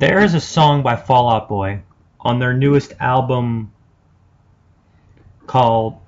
There is a song by Fall Out Boy on their newest album called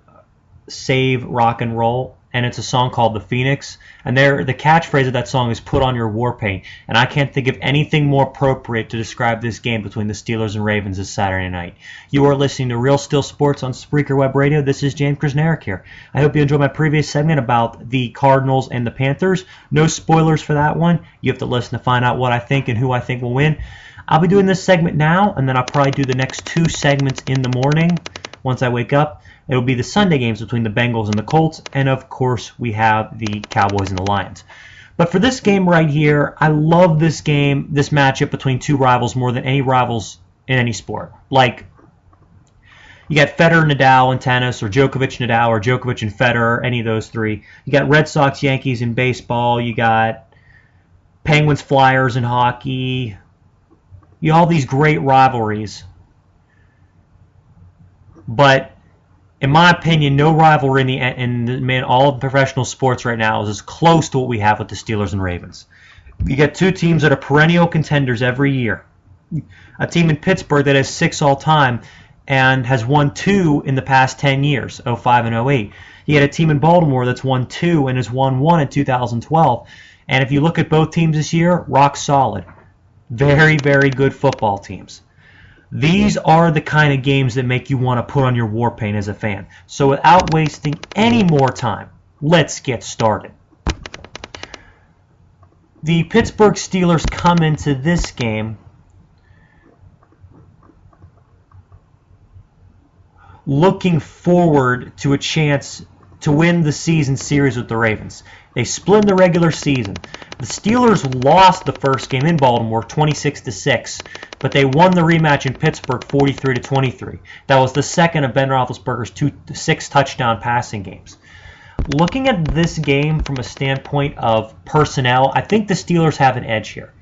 Save Rock and Roll, and it's a song called The Phoenix, and the catchphrase of that song is "Put on your war paint," and I can't think of anything more appropriate to describe this game between the Steelers and Ravens this Saturday night. You are listening to Real Steel Sports on Spreaker Web Radio. This is James Krasnarek here. I hope you enjoyed my previous segment about the Cardinals and the Panthers. No spoilers for that one. You have to listen to find out what I think and who I think will win. I'll be doing this segment now, and then I'll probably do the next two segments in the morning once I wake up. It'll be the Sunday games between the Bengals and the Colts, and of course we have the Cowboys and the Lions. But for this game right here, I love this game, this matchup between two rivals more than any rivals in any sport. Like, you got Federer, Nadal in tennis, or Djokovic, Nadal, or Djokovic and Federer, any of those three. You got Red Sox, Yankees in baseball. You got Penguins, Flyers in hockey. You have all these great rivalries. But in my opinion, no rivalry in all of professional sports right now is as close to what we have with the Steelers and Ravens. You get two teams that are perennial contenders every year. A team in Pittsburgh that has 6 all-time and has won 2 in the past 10 years, 05 and 08. You get a team in Baltimore that's won 2 and has won 1 in 2012. And if you look at both teams this year, rock solid. Very, very good football teams. These are the kind of games that make you want to put on your war paint as a fan. So without wasting any more time, let's get started. The Pittsburgh Steelers come into this game looking forward to a chance to win the season series with the Ravens. They split in the regular season. The Steelers lost the first game in Baltimore 26-6, but they won the rematch in Pittsburgh 43-23. That was the second of Ben Roethlisberger's 6 touchdown passing games. Looking at this game from a standpoint of personnel, I think the Steelers have an edge here.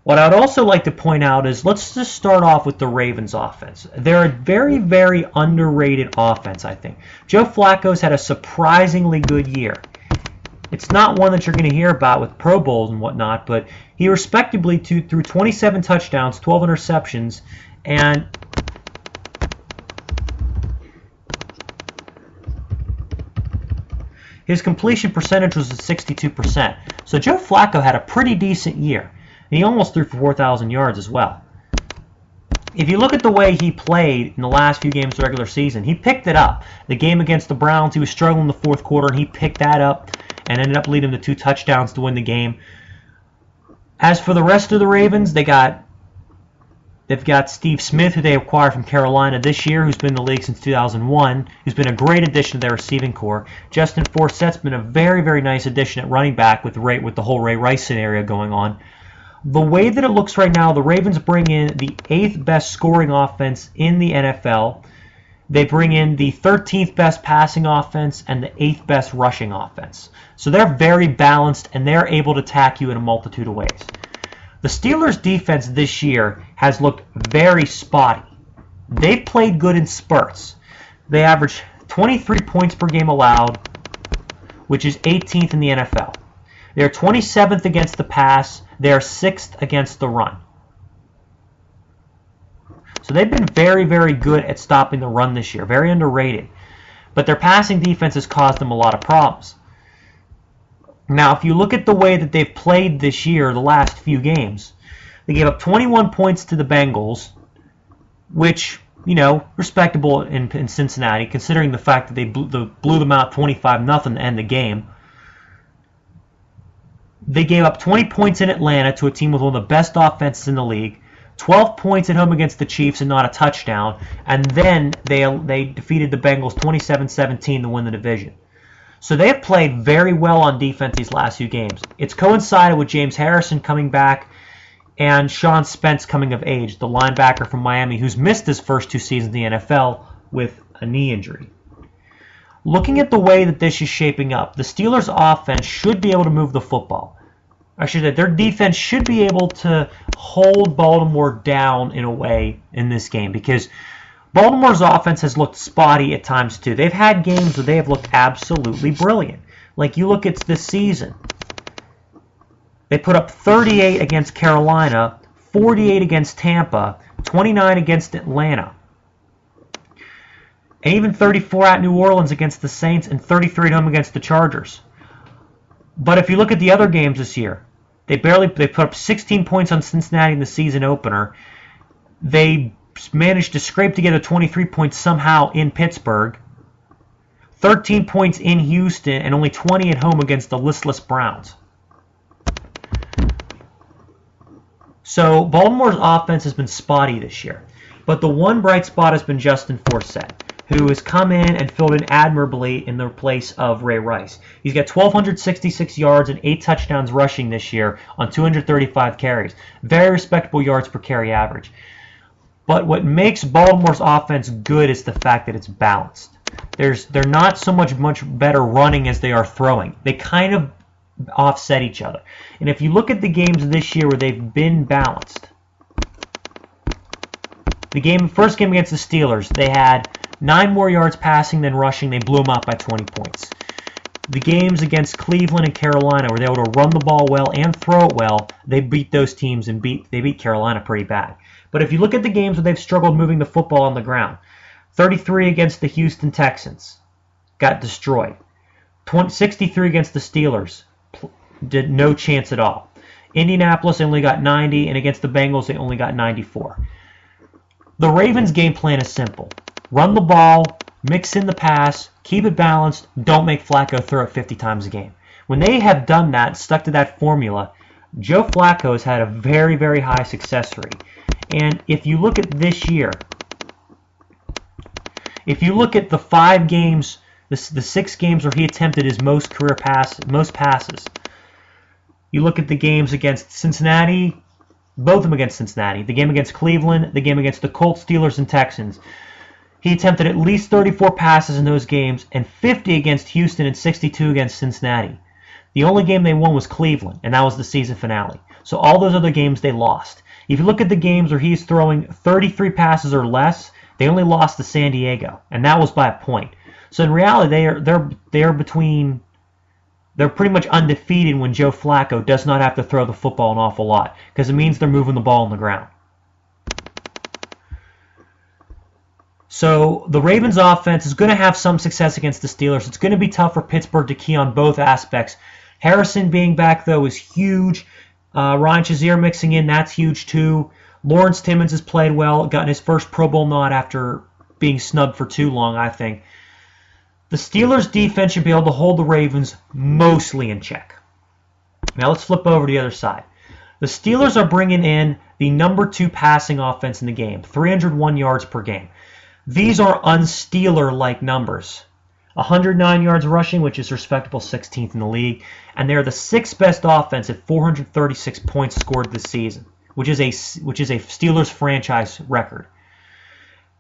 What I'd also like to point out is, let's just start off with the Ravens offense. They're a very, very underrated offense, I think. Joe Flacco's had a surprisingly good year. It's not one that you're going to hear about with Pro Bowls and whatnot, but he respectably threw 27 touchdowns, 12 interceptions, and his completion percentage was at 62%. So Joe Flacco had a pretty decent year. And he almost threw for 4,000 yards as well. If you look at the way he played in the last few games of the regular season, he picked it up. The game against the Browns, he was struggling in the fourth quarter, and he picked that up and ended up leading to 2 touchdowns to win the game. As for the rest of the Ravens, they've got Steve Smith, who they acquired from Carolina this year, who's been in the league since 2001, who's been a great addition to their receiving corps. Justin Forsett's been a very, very nice addition at running back with the whole Ray Rice scenario going on. The way that it looks right now, the Ravens bring in the 8th best scoring offense in the NFL. They bring in the 13th best passing offense and the 8th best rushing offense. So they're very balanced, and they're able to attack you in a multitude of ways. The Steelers' defense this year has looked very spotty. They've played good in spurts. They average 23 points per game allowed, which is 18th in the NFL. They're 27th against the pass. They're 6th against the run. So they've been very, very good at stopping the run this year. Very underrated. But their passing defense has caused them a lot of problems. Now, if you look at the way that they've played this year, the last few games, they gave up 21 points to the Bengals, which, respectable in Cincinnati, considering the fact that they blew them out 25-0 to end the game. They gave up 20 points in Atlanta to a team with one of the best offenses in the league, 12 points at home against the Chiefs and not a touchdown, and then they defeated the Bengals 27-17 to win the division. So they have played very well on defense these last few games. It's coincided with James Harrison coming back and Sean Spence coming of age, the linebacker from Miami who's missed his first 2 seasons in the NFL with a knee injury. Looking at the way that this is shaping up, the Steelers' offense should be able to move the football. Actually, their defense should be able to hold Baltimore down in a way in this game, because Baltimore's offense has looked spotty at times too. They've had games where they have looked absolutely brilliant. Like you look at this season. They put up 38 against Carolina, 48 against Tampa, 29 against Atlanta, and even 34 at New Orleans against the Saints and 33 at home against the Chargers. But if you look at the other games this year, they put up 16 points on Cincinnati in the season opener. They managed to scrape together 23 points somehow in Pittsburgh, 13 points in Houston, and only 20 at home against the listless Browns. So Baltimore's offense has been spotty this year. But the one bright spot has been Justin Forsett, who has come in and filled in admirably in the place of Ray Rice. He's got 1,266 yards and 8 touchdowns rushing this year on 235 carries. Very respectable yards per carry average. But what makes Baltimore's offense good is the fact that it's balanced. They're not so much better running as they are throwing. They kind of offset each other. And if you look at the games this year where they've been balanced, first game against the Steelers, they had 9 more yards passing than rushing. They blew them out by 20 points. The games against Cleveland and Carolina, where they were able to run the ball well and throw it well, they beat those teams and they beat Carolina pretty bad. But if you look at the games where they've struggled moving the football on the ground, 33 against the Houston Texans, got destroyed. 63 against the Steelers, did no chance at all. Indianapolis only got 90, and against the Bengals they only got 94. The Ravens' game plan is simple. Run the ball, mix in the pass, keep it balanced, don't make Flacco throw it 50 times a game. When they have done that, stuck to that formula, Joe Flacco has had a very, very high success rate. And if you look at this year, if you look at the 5 games, the 6 games where he attempted his most passes, you look at the games against Cincinnati, both of them against Cincinnati, the game against Cleveland, the game against the Colts, Steelers, and Texans. He attempted at least 34 passes in those games and 50 against Houston and 62 against Cincinnati. The only game they won was Cleveland, and that was the season finale. So all those other games they lost. If you look at the games where he's throwing 33 passes or less, they only lost to San Diego, and that was by a point. So in reality, they're pretty much undefeated when Joe Flacco does not have to throw the football an awful lot, because it means they're moving the ball on the ground. So the Ravens offense is going to have some success against the Steelers. It's going to be tough for Pittsburgh to key on both aspects. Harrison being back, though, is huge. Ryan Shazier mixing in, that's huge, too. Lawrence Timmons has played well, gotten his first Pro Bowl nod after being snubbed for too long, I think. The Steelers' defense should be able to hold the Ravens mostly in check. Now let's flip over to the other side. The Steelers are bringing in the number 2 passing offense in the game, 301 yards per game. These are un-Steeler-like numbers. 109 yards rushing, which is respectable 16th in the league, and they're the 6th best offense at 436 points scored this season, which is a Steelers franchise record.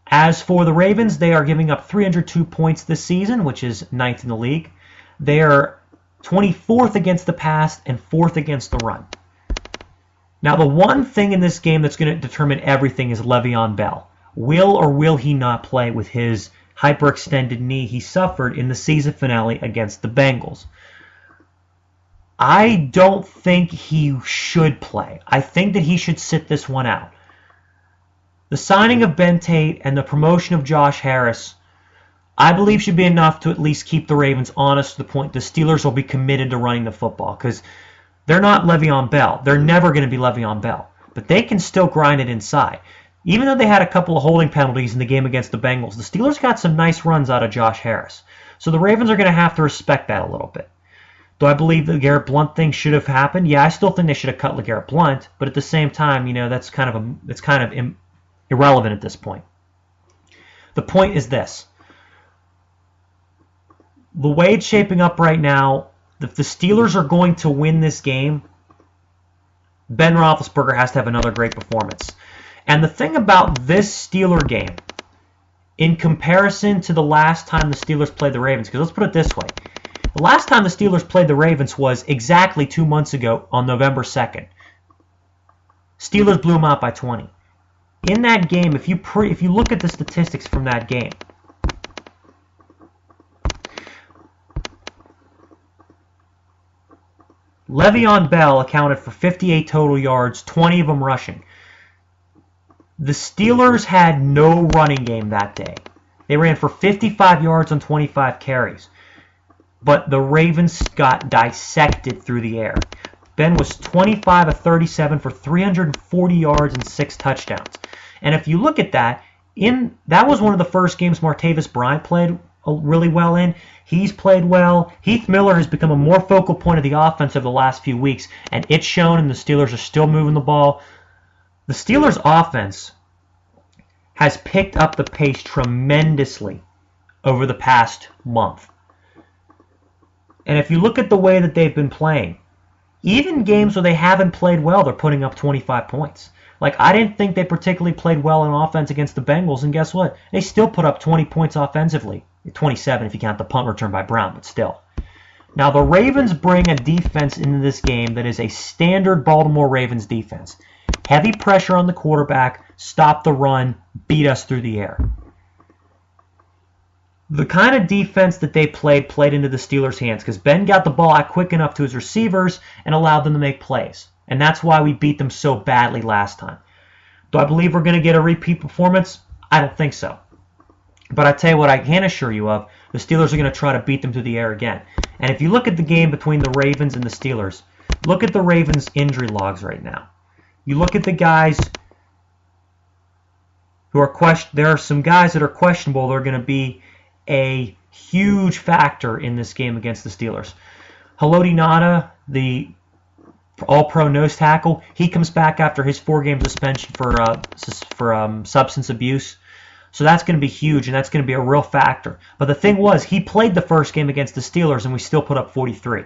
As for the Ravens, they are giving up 302 points this season, which is 9th in the league. They are 24th against the pass and 4th against the run. Now, the one thing in this game that's going to determine everything is Le'Veon Bell. Will or will he not play with his hyperextended knee he suffered in the season finale against the Bengals? I don't think he should play. I think that he should sit this one out. The signing of Ben Tate and the promotion of Josh Harris, I believe, should be enough to at least keep the Ravens honest to the point the Steelers will be committed to running the football, because they're not Le'Veon Bell. They're never going to be Le'Veon Bell. But they can still grind it inside. Even though they had a couple of holding penalties in the game against the Bengals, the Steelers got some nice runs out of Josh Harris. So the Ravens are going to have to respect that a little bit. Do I believe the LeGarrette Blount thing should have happened? Yeah, I still think they should have cut LeGarrette Blount, but at the same time, that's kind of irrelevant at this point. The point is this. The way it's shaping up right now, if the Steelers are going to win this game, Ben Roethlisberger has to have another great performance. And the thing about this Steeler game, in comparison to the last time the Steelers played the Ravens, because let's put it this way. The last time the Steelers played the Ravens was exactly 2 months ago on November 2nd. Steelers blew them out by 20. In that game, if you look at the statistics from that game, Le'Veon Bell accounted for 58 total yards, 20 of them rushing. The Steelers had no running game that day. They ran for 55 yards on 25 carries. But the Ravens got dissected through the air. Ben was 25 of 37 for 340 yards and 6 touchdowns. And if you look at that, that was one of the first games Martavis Bryant played really well in. He's played well. Heath Miller has become a more focal point of the offense over the last few weeks, and it's shown, and the Steelers are still moving the ball. The Steelers' offense has picked up the pace tremendously over the past month. And if you look at the way that they've been playing, even games where they haven't played well, they're putting up 25 points. Like, I didn't think they particularly played well in offense against the Bengals, and guess what? They still put up 20 points offensively. 27 if you count the punt return by Brown, but still. Now, the Ravens bring a defense into this game that is a standard Baltimore Ravens defense. Heavy pressure on the quarterback, stop the run, beat us through the air. The kind of defense that they played into the Steelers' hands because Ben got the ball out quick enough to his receivers and allowed them to make plays. And that's why we beat them so badly last time. Do I believe we're going to get a repeat performance? I don't think so. But I tell you what I can assure you of, the Steelers are going to try to beat them through the air again. And if you look at the game between the Ravens and the Steelers, look at the Ravens' injury logs right now. You look at the guys who are there are some guys that are questionable. They're going to be a huge factor in this game against the Steelers. Haloti Ngata, the all-pro nose tackle, he comes back after his 4-game suspension for substance abuse. So that's going to be huge, and that's going to be a real factor. But the thing was, he played the first game against the Steelers, and we still put up 43.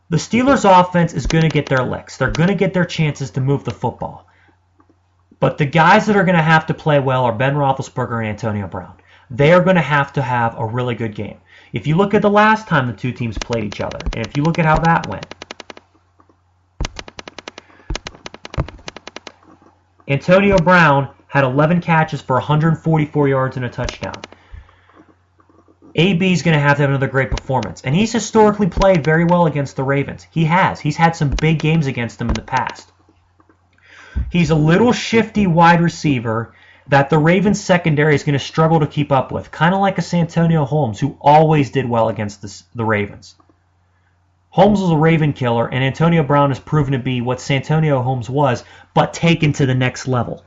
The Steelers' offense is going to get their licks. They're going to get their chances to move the football. But the guys that are going to have to play well are Ben Roethlisberger and Antonio Brown. They are going to have a really good game. If you look at the last time the two teams played each other, and if you look at how that went, Antonio Brown had 11 catches for 144 yards and a touchdown. AB is going to have another great performance. And he's historically played very well against the Ravens. He has. He's had some big games against them in the past. He's a little shifty wide receiver that the Ravens secondary is going to struggle to keep up with. Kind of like a Santonio Holmes, who always did well against the Ravens. Holmes was a Raven killer, and Antonio Brown has proven to be what Santonio Holmes was, but taken to the next level.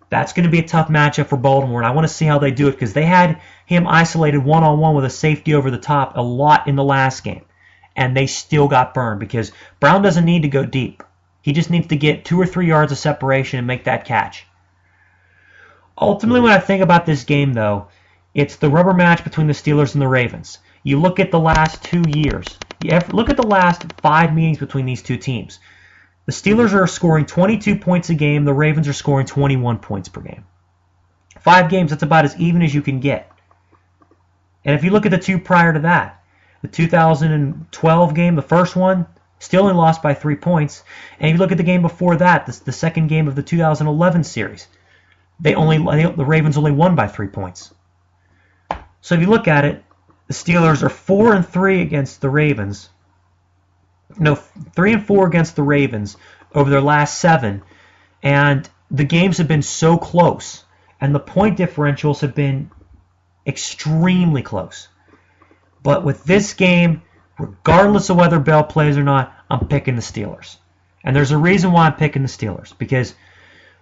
That's going to be a tough matchup for Baltimore, and I want to see how they do it because they had him isolated one-on-one with a safety over the top a lot in the last game, and they still got burned because Brown doesn't need to go deep. He just needs to get 2 or 3 yards of separation and make that catch. Ultimately, when I think about this game, though, it's the rubber match between the Steelers and the Ravens. You look at the last 2 years. Look at the last 5 meetings between these two teams. The Steelers are scoring 22 points a game. The Ravens are scoring 21 points per game. 5 games, that's about as even as you can get. And if you look at the 2 prior to that, the 2012 game, the first one, still only lost by 3 points. And if you look at the game before that, the second game of the 2011 series, the Ravens only won by 3 points. So if you look at it, the Steelers are 4-3 against the Ravens. No, 3-4 against the Ravens over their last 7, and the games have been so close, and the point differentials have been extremely close. But with this game, regardless of whether Bell plays or not, I'm picking the Steelers. And there's a reason why I'm picking the Steelers, because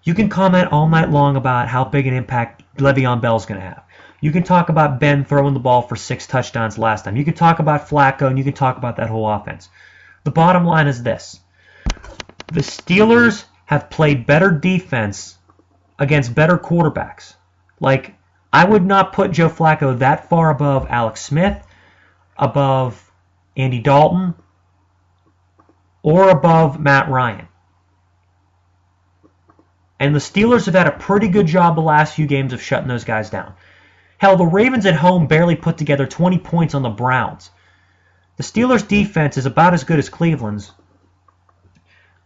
you can comment all night long about how big an impact Le'Veon Bell's going to have. You can talk about Ben throwing the ball for 6 touchdowns last time. You can talk about Flacco, and you can talk about that whole offense. The bottom line is this. The Steelers have played better defense against better quarterbacks. Like, I would not put Joe Flacco that far above Alex Smith, above Andy Dalton, or above Matt Ryan. And the Steelers have had a pretty good job the last few games of shutting those guys down. Hell, the Ravens at home barely put together 20 points on the Browns. The Steelers' defense is about as good as Cleveland's.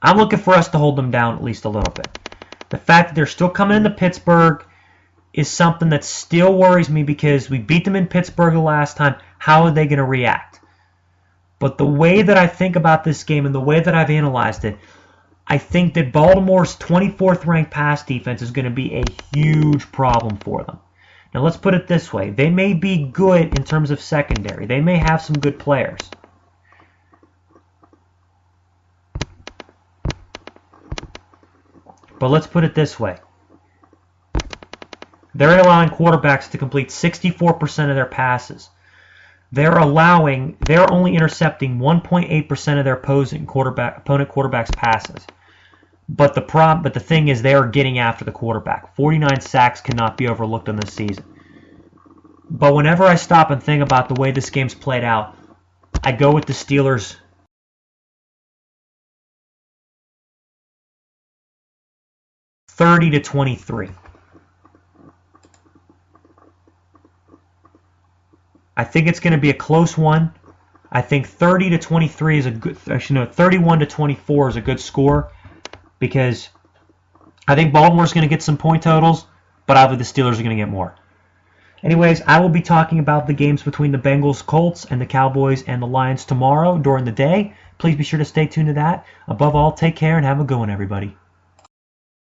I'm looking for us to hold them down at least a little bit. The fact that they're still coming into Pittsburgh is something that still worries me because we beat them in Pittsburgh the last time. How are they going to react? But the way that I think about this game and the way that I've analyzed it, I think that Baltimore's 24th ranked pass defense is going to be a huge problem for them. Now let's put it this way. They may be good in terms of secondary. They may have some good players. But let's put it this way. They're allowing quarterbacks to complete 64% of their passes. They're only intercepting 1.8% of their opponent quarterback's passes. But the thing is, they are getting after the quarterback. 49 sacks cannot be overlooked on this season. But whenever I stop and think about the way this game's played out, I go with the Steelers. (30-23). I think it's going to be a close one. I think 30-23 is a good. Actually, no, 31-24 is a good score because I think Baltimore's going to get some point totals, but I believe the Steelers are going to get more. Anyways, I will be talking about the games between the Bengals, Colts, and the Cowboys and the Lions tomorrow during the day. Please be sure to stay tuned to that. Above all, take care and have a good one, everybody.